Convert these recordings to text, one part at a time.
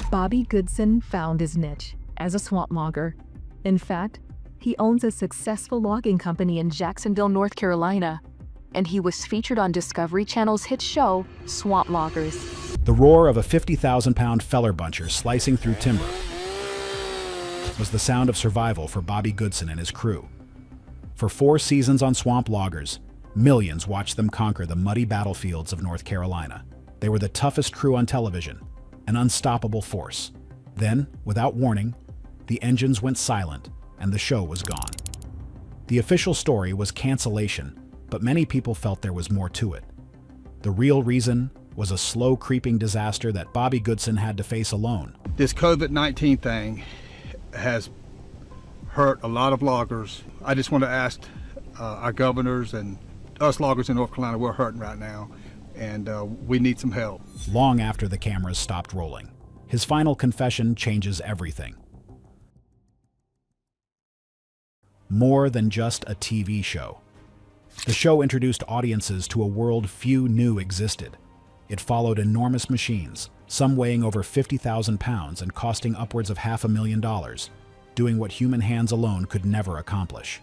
Bobby Goodson found his niche as a swamp logger. In fact, he owns a successful logging company in Jacksonville, North Carolina, and he was featured on Discovery Channel's hit show, Swamp Loggers. The roar of a 50,000-pound feller buncher slicing through timber was the sound of survival for Bobby Goodson and his crew. For 4 seasons on Swamp Loggers, millions watched them conquer the muddy battlefields of North Carolina. They were the toughest crew on television, an unstoppable force. Then, without warning, the engines went silent and the show was gone. The official story was cancellation, but many people felt there was more to it. The real reason was a slow creeping disaster that Bobby Goodson had to face alone. This COVID-19 thing has hurt a lot of loggers. I just want to ask our governors and us loggers in North Carolina, we're hurting right now, and we need some help. Long after the cameras stopped rolling, his final confession changes everything. More than just a TV show. The show introduced audiences to a world few knew existed. It followed enormous machines, some weighing over 50,000 pounds and costing upwards of $500,000, doing what human hands alone could never accomplish.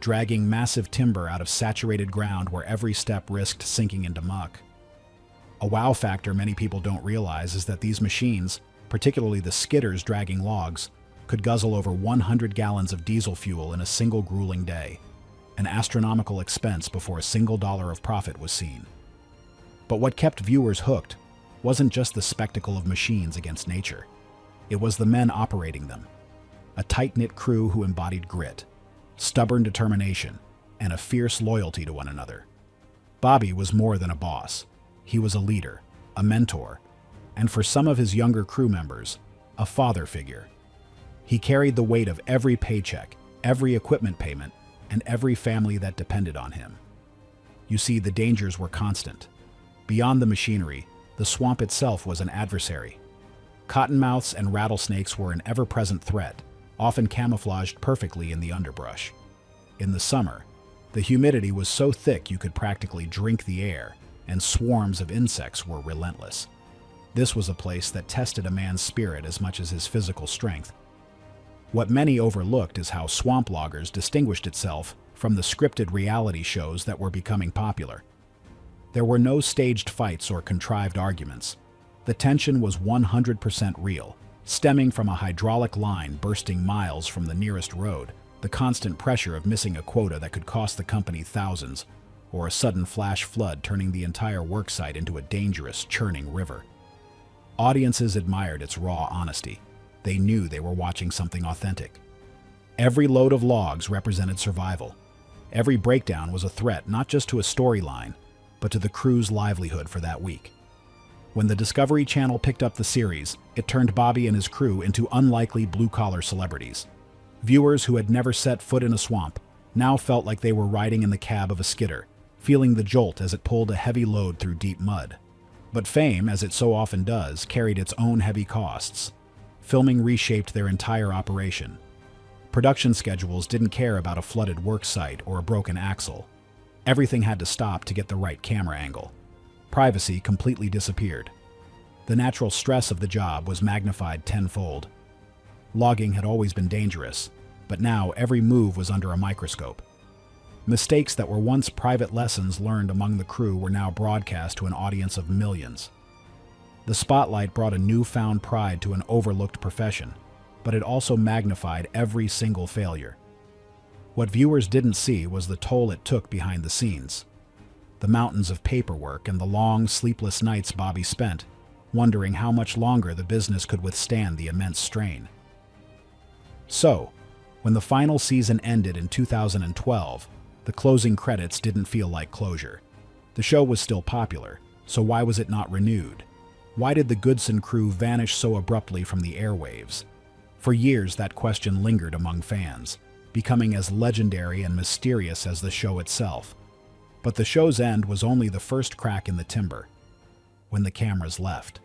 Dragging massive timber out of saturated ground where every step risked sinking into muck. A wow factor many people don't realize is that these machines, particularly the skidders dragging logs, could guzzle over 100 gallons of diesel fuel in a single grueling day, an astronomical expense before a single dollar of profit was seen. But what kept viewers hooked wasn't just the spectacle of machines against nature. It was the men operating them. A tight-knit crew who embodied grit, stubborn determination, and a fierce loyalty to one another. Bobby was more than a boss. He was a leader, a mentor, and for some of his younger crew members, a father figure. He carried the weight of every paycheck, every equipment payment, and every family that depended on him. You see, the dangers were constant. Beyond the machinery, the swamp itself was an adversary. Cottonmouths and rattlesnakes were an ever-present threat, often camouflaged perfectly in the underbrush. In the summer, the humidity was so thick you could practically drink the air, and swarms of insects were relentless. This was a place that tested a man's spirit as much as his physical strength. What many overlooked is how Swamp Loggers distinguished itself from the scripted reality shows that were becoming popular. There were no staged fights or contrived arguments. The tension was 100% real, stemming from a hydraulic line bursting miles from the nearest road, the constant pressure of missing a quota that could cost the company thousands, or a sudden flash flood turning the entire worksite into a dangerous, churning river. Audiences admired its raw honesty. They knew they were watching something authentic. Every load of logs represented survival. Every breakdown was a threat not just to a storyline, but to the crew's livelihood for that week. When the Discovery Channel picked up the series, it turned Bobby and his crew into unlikely blue-collar celebrities. Viewers who had never set foot in a swamp now felt like they were riding in the cab of a skidder, feeling the jolt as it pulled a heavy load through deep mud. But fame, as it so often does, carried its own heavy costs. Filming reshaped their entire operation. Production schedules didn't care about a flooded work site or a broken axle. Everything had to stop to get the right camera angle. Privacy completely disappeared. The natural stress of the job was magnified tenfold. Logging had always been dangerous, but now every move was under a microscope. Mistakes that were once private lessons learned among the crew were now broadcast to an audience of millions. The spotlight brought a newfound pride to an overlooked profession, but it also magnified every single failure. What viewers didn't see was the toll it took behind the scenes. The mountains of paperwork and the long, sleepless nights Bobby spent, wondering how much longer the business could withstand the immense strain. So, when the final season ended in 2012, the closing credits didn't feel like closure. The show was still popular, so why was it not renewed? Why did the Goodson crew vanish so abruptly from the airwaves? For years, that question lingered among fans, becoming as legendary and mysterious as the show itself. But the show's end was only the first crack in the timber, when the cameras left.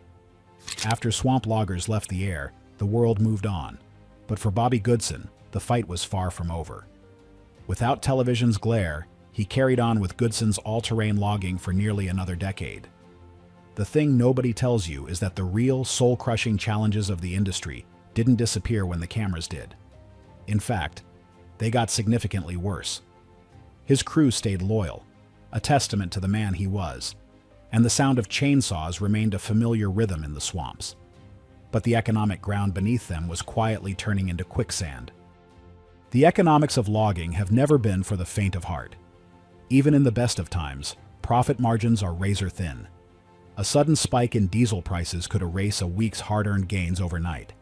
After Swamp Loggers left the air, the world moved on. But for Bobby Goodson, the fight was far from over. Without television's glare, he carried on with Goodson's all-terrain logging for nearly another decade. The thing nobody tells you is that the real soul-crushing challenges of the industry didn't disappear when the cameras did. In fact, they got significantly worse. His crew stayed loyal, a testament to the man he was, and the sound of chainsaws remained a familiar rhythm in the swamps. But the economic ground beneath them was quietly turning into quicksand. The economics of logging have never been for the faint of heart. Even in the best of times, profit margins are razor thin. A sudden spike in diesel prices could erase a week's hard-earned gains overnight.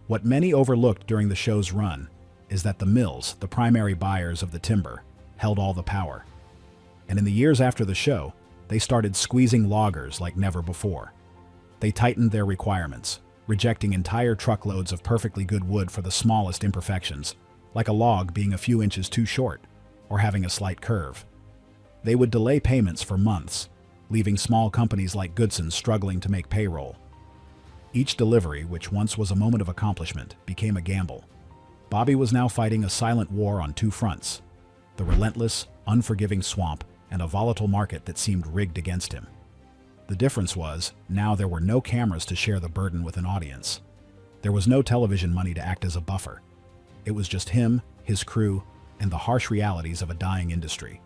What many overlooked during the show's run is that the mills, the primary buyers of the timber, held all the power. And in the years after the show, they started squeezing loggers like never before. They tightened their requirements, rejecting entire truckloads of perfectly good wood for the smallest imperfections, like a log being a few inches too short or having a slight curve. They would delay payments for months, leaving small companies like Goodson struggling to make payroll. Each delivery, which once was a moment of accomplishment, became a gamble. Bobby was now fighting a silent war on two fronts: the relentless, unforgiving swamp and a volatile market that seemed rigged against him. The difference was, now there were no cameras to share the burden with an audience. There was no television money to act as a buffer. It was just him, his crew, and the harsh realities of a dying industry.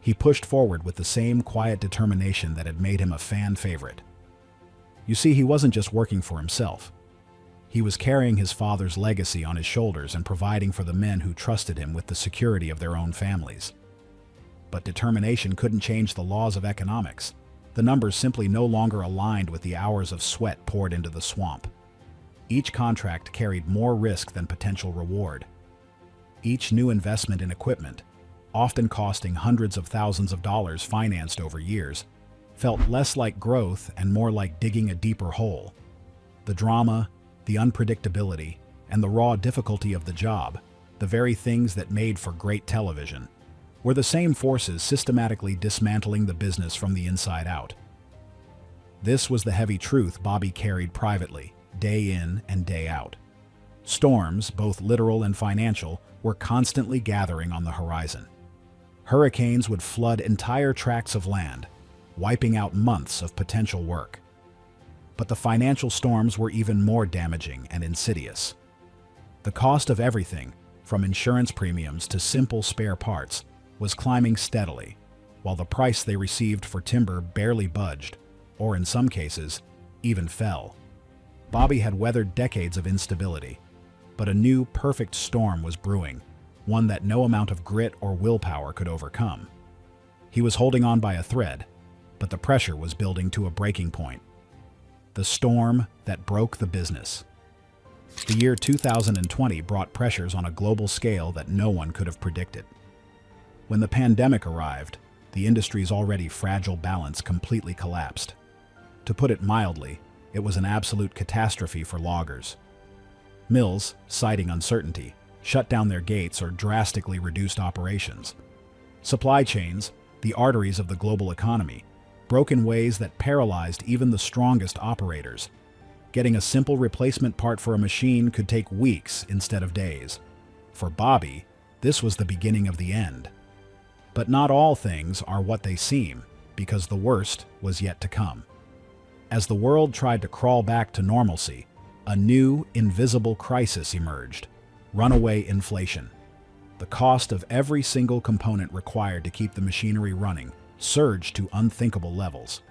He pushed forward with the same quiet determination that had made him a fan favorite. You see, he wasn't just working for himself. He was carrying his father's legacy on his shoulders and providing for the men who trusted him with the security of their own families. But determination couldn't change the laws of economics. The numbers simply no longer aligned with the hours of sweat poured into the swamp. Each contract carried more risk than potential reward. Each new investment in equipment, often costing hundreds of thousands of dollars financed over years, felt less like growth and more like digging a deeper hole. The drama, the unpredictability, and the raw difficulty of the job, the very things that made for great television, were the same forces systematically dismantling the business from the inside out. This was the heavy truth Bobby carried privately, day in and day out. Storms, both literal and financial, were constantly gathering on the horizon. Hurricanes would flood entire tracts of land, wiping out months of potential work. But the financial storms were even more damaging and insidious. The cost of everything, from insurance premiums to simple spare parts, was climbing steadily, while the price they received for timber barely budged, or in some cases, even fell. Bobby had weathered decades of instability, but a new, perfect storm was brewing, one that no amount of grit or willpower could overcome. He was holding on by a thread, but the pressure was building to a breaking point. The storm that broke the business. The year 2020 brought pressures on a global scale that no one could have predicted. When the pandemic arrived, the industry's already fragile balance completely collapsed. To put it mildly, it was an absolute catastrophe for loggers. Mills, citing uncertainty, shut down their gates or drastically reduced operations. Supply chains, the arteries of the global economy, broke in ways that paralyzed even the strongest operators. Getting a simple replacement part for a machine could take weeks instead of days. For Bobby, this was the beginning of the end. But not all things are what they seem, because the worst was yet to come. As the world tried to crawl back to normalcy, a new, invisible crisis emerged: runaway inflation. The cost of every single component required to keep the machinery running surged to unthinkable levels.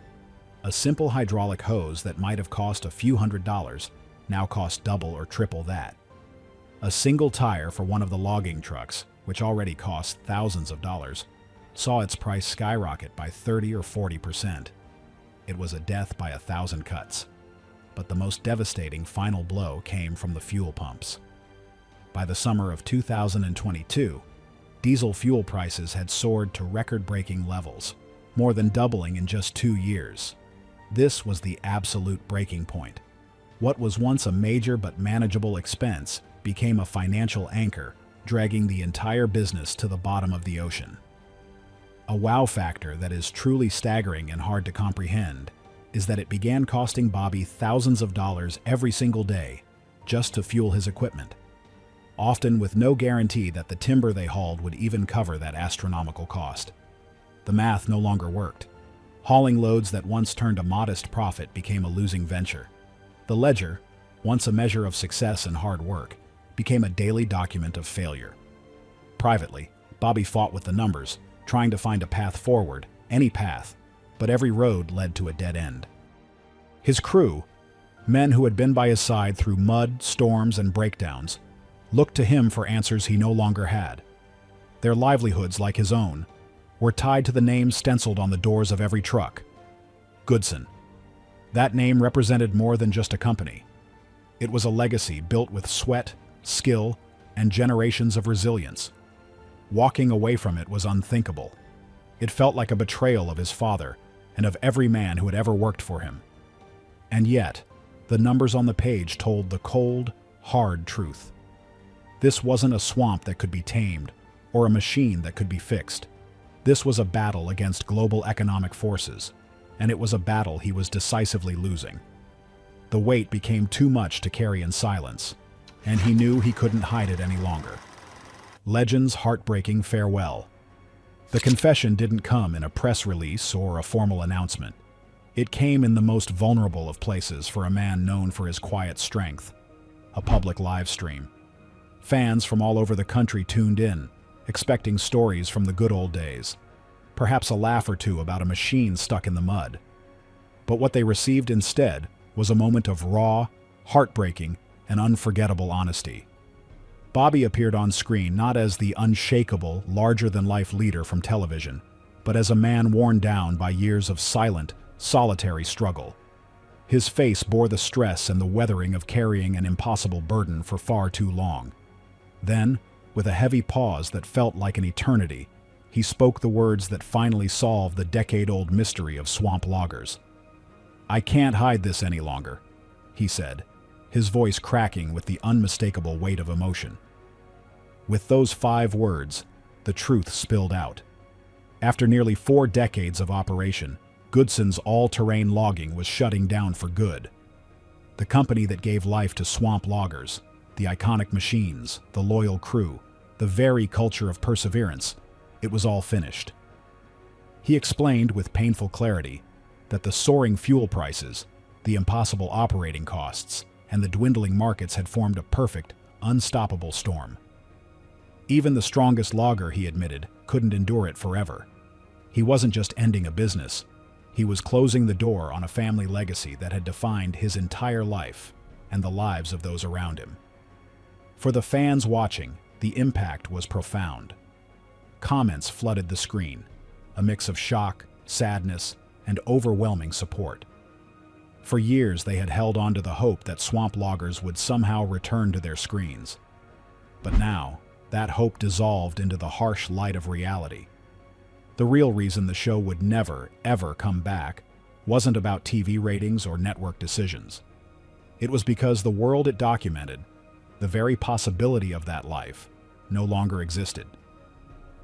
A simple hydraulic hose that might have cost a few $100s now cost double or triple that. A single tire for one of the logging trucks, which already cost thousands of dollars, saw its price skyrocket by 30 or 40%. It was a death by 1,000 cuts. But the most devastating final blow came from the fuel pumps. By the summer of 2022, diesel fuel prices had soared to record-breaking levels, more than doubling in just 2 years. This was the absolute breaking point. What was once a major but manageable expense became a financial anchor, dragging the entire business to the bottom of the ocean. A wow factor that is truly staggering and hard to comprehend is that it began costing Bobby thousands of dollars every single day just to fuel his equipment, often with no guarantee that the timber they hauled would even cover that astronomical cost. The math no longer worked. Hauling loads that once turned a modest profit became a losing venture. The ledger, once a measure of success and hard work, became a daily document of failure. Privately, Bobby fought with the numbers, trying to find a path forward, any path, but every road led to a dead end. His crew, men who had been by his side through mud, storms, and breakdowns, looked to him for answers he no longer had. Their livelihoods, like his own, were tied to the name stenciled on the doors of every truck: Goodson. That name represented more than just a company. It was a legacy built with sweat, skill, and generations of resilience. Walking away from it was unthinkable. It felt like a betrayal of his father and of every man who had ever worked for him. And yet, the numbers on the page told the cold, hard truth. This wasn't a swamp that could be tamed or a machine that could be fixed. This was a battle against global economic forces, and it was a battle he was decisively losing. The weight became too much to carry in silence, and he knew he couldn't hide it any longer. Legend's heartbreaking farewell. The confession didn't come in a press release or a formal announcement. It came in the most vulnerable of places for a man known for his quiet strength: a public live stream. Fans from all over the country tuned in, expecting stories from the good old days, perhaps a laugh or two about a machine stuck in the mud. But what they received instead was a moment of raw, heartbreaking, and unforgettable honesty. Bobby appeared on screen not as the unshakable, larger-than-life leader from television, but as a man worn down by years of silent, solitary struggle. His face bore the stress and the weathering of carrying an impossible burden for far too long. Then, with a heavy pause that felt like an eternity, he spoke the words that finally solved the decade-old mystery of swamp loggers. "I can't hide this any longer," he said, his voice cracking with the unmistakable weight of emotion. With those 5 words, the truth spilled out. After nearly 4 decades of operation, Goodson's all-terrain logging was shutting down for good. The company that gave life to swamp loggers, the iconic machines, the loyal crew, the very culture of perseverance, it was all finished. He explained with painful clarity that the soaring fuel prices, the impossible operating costs, and the dwindling markets had formed a perfect, unstoppable storm. Even the strongest logger, he admitted, couldn't endure it forever. He wasn't just ending a business. He was closing the door on a family legacy that had defined his entire life and the lives of those around him. For the fans watching, the impact was profound. Comments flooded the screen, a mix of shock, sadness, and overwhelming support. For years, they had held on to the hope that swamp loggers would somehow return to their screens. But now, that hope dissolved into the harsh light of reality. The real reason the show would never, ever come back wasn't about TV ratings or network decisions. It was because the world it documented, the very possibility of that life, no longer existed.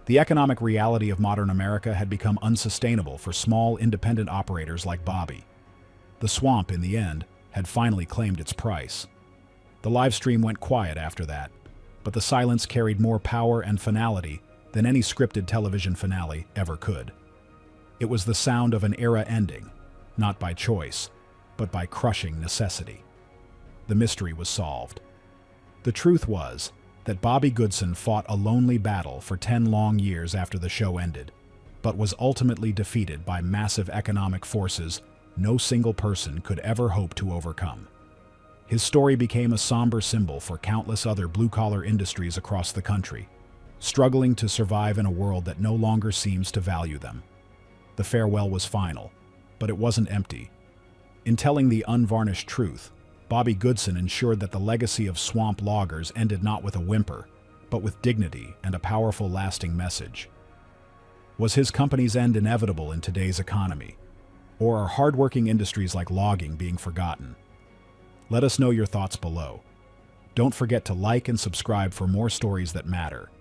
The economic reality of modern America had become unsustainable for small, independent operators like Bobby. The swamp, in the end, had finally claimed its price. The live stream went quiet after that, but the silence carried more power and finality than any scripted television finale ever could. It was the sound of an era ending, not by choice, but by crushing necessity. The mystery was solved. The truth was that Bobby Goodson fought a lonely battle for 10 long years after the show ended, but was ultimately defeated by massive economic forces no single person could ever hope to overcome. His story became a somber symbol for countless other blue-collar industries across the country, struggling to survive in a world that no longer seems to value them. The farewell was final, but it wasn't empty. In telling the unvarnished truth, Bobby Goodson ensured that the legacy of swamp loggers ended not with a whimper, but with dignity and a powerful, lasting message. Was his company's end inevitable in today's economy? Or are hardworking industries like logging being forgotten? Let us know your thoughts below. Don't forget to like and subscribe for more stories that matter.